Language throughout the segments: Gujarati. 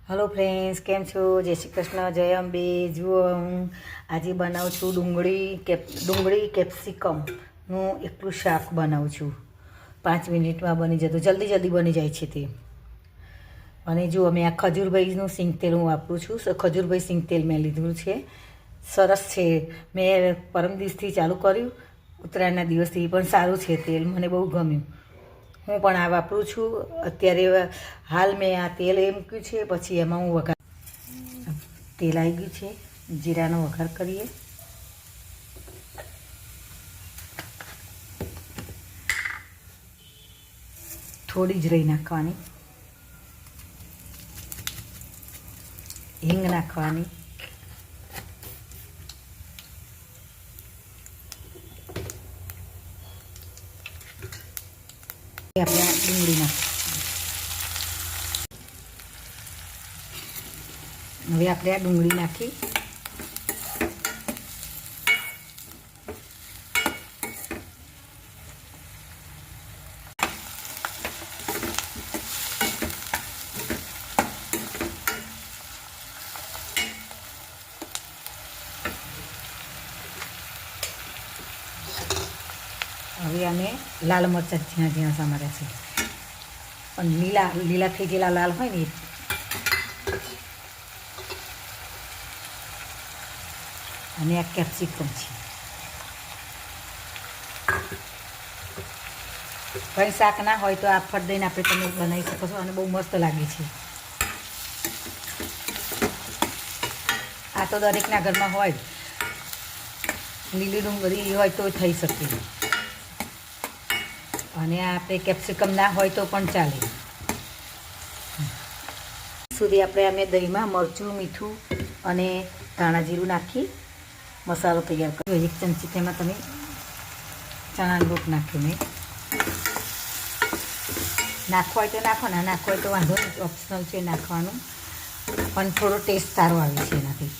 हेलो फ्रेंड्स, केम छो? जय श्री कृष्ण, जय अंबे। जुओ हूँ आज बनाવું છું ડુંગળી કેપ્સિકમનું એકલું શાક બનાવું છું। 5 મિનિટમાં બની જતું, જલ્દી બની જાય છે તે। અને જો મેં આ ખજૂરભાઈનું સિંગ તેલ હું વાપરું છું। ખજૂરભાઈ સિંગ તેલ મેં લીધું છે, સરસ છે। મેં પરમ દિવસથી ચાલુ કર્યું, ઉત્તરાયણના દિવસથી, પણ સારું છે તેલ, મને બહુ ગમ્યું। હું પણ આ વાપરું છું અત્યારે। હાલ મેં આ તેલ એ મૂક્યું છે, પછી એમાં હું વઘાર તેલ આવી ગયું છે, જીરાનો વઘાર કરીએ। થોડી જ રહી નાખવાની, હિંગ નાખવાની, આપણે ડુંગળી નાખી। હવે આપણે આ ડુંગળી નાખી, હવે આને લાલ મરચાં ઝીણા ઝીણા સમાર્યા છે, પણ લીલા થઈ ગયેલા લાલ હોય ને અને આ કેપ્સિકમ છે। કંઈ શાક ના હોય તો આ ફટ દઈને આપણે તમે બનાવી શકો છો, અને બહુ મસ્ત લાગે છે। આ તો દરેકના ઘરમાં હોય, લીલી ડુંગળી હોય તો થઈ શકે, અને આપણે કેપ્સિકમ ના હોય તો પણ ચાલે। સુધી આપણે અમે દહીંમાં મરચું, મીઠું અને ધાણા જીરું નાખી મસાલો તૈયાર કર્યો। 1 ચમચી તેમાં તમે ચણાનો લોટ નાખ્યો મેં, નાખવો હોય તો નાખો, ના નાખવો હોય તો વાંધો નહીં, ઓપ્શનલ છે નાખવાનું, પણ થોડો ટેસ્ટ સારો આવે છે એનાથી।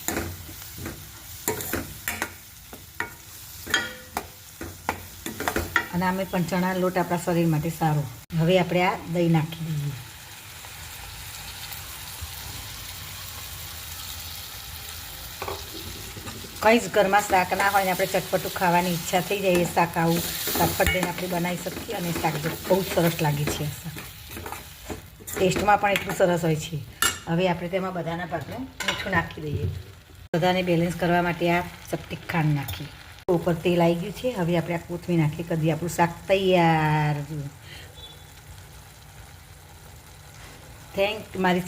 અને આમે પણ ચણાનો લોટ આપણા શરીર માટે સારો। હવે આપણે આ દહીં નાખી દઈએ। કંઈ જ ઘરમાં શાક ના હોય ને આપણે ચટપટું ખાવાની ઈચ્છા થઈ જાય, એ શાક આવું ફટફટ દઈને આપણે બનાવી શકીએ, અને શાક બહુ જ સરસ લાગે છે। શાક ટેસ્ટમાં પણ એટલું સરસ હોય છે। હવે આપણે તેમાં બધાના ભાગનું મીઠું નાખી દઈએ। બધાને બેલેન્સ કરવા માટે આ ચપટી ખાંડ નાખી, ઉપર તેલ આવી ગયું છે। હવે આપણે આ કોથમીર નાખી કરી દઈએ, આપણું શાક તૈયાર। મારી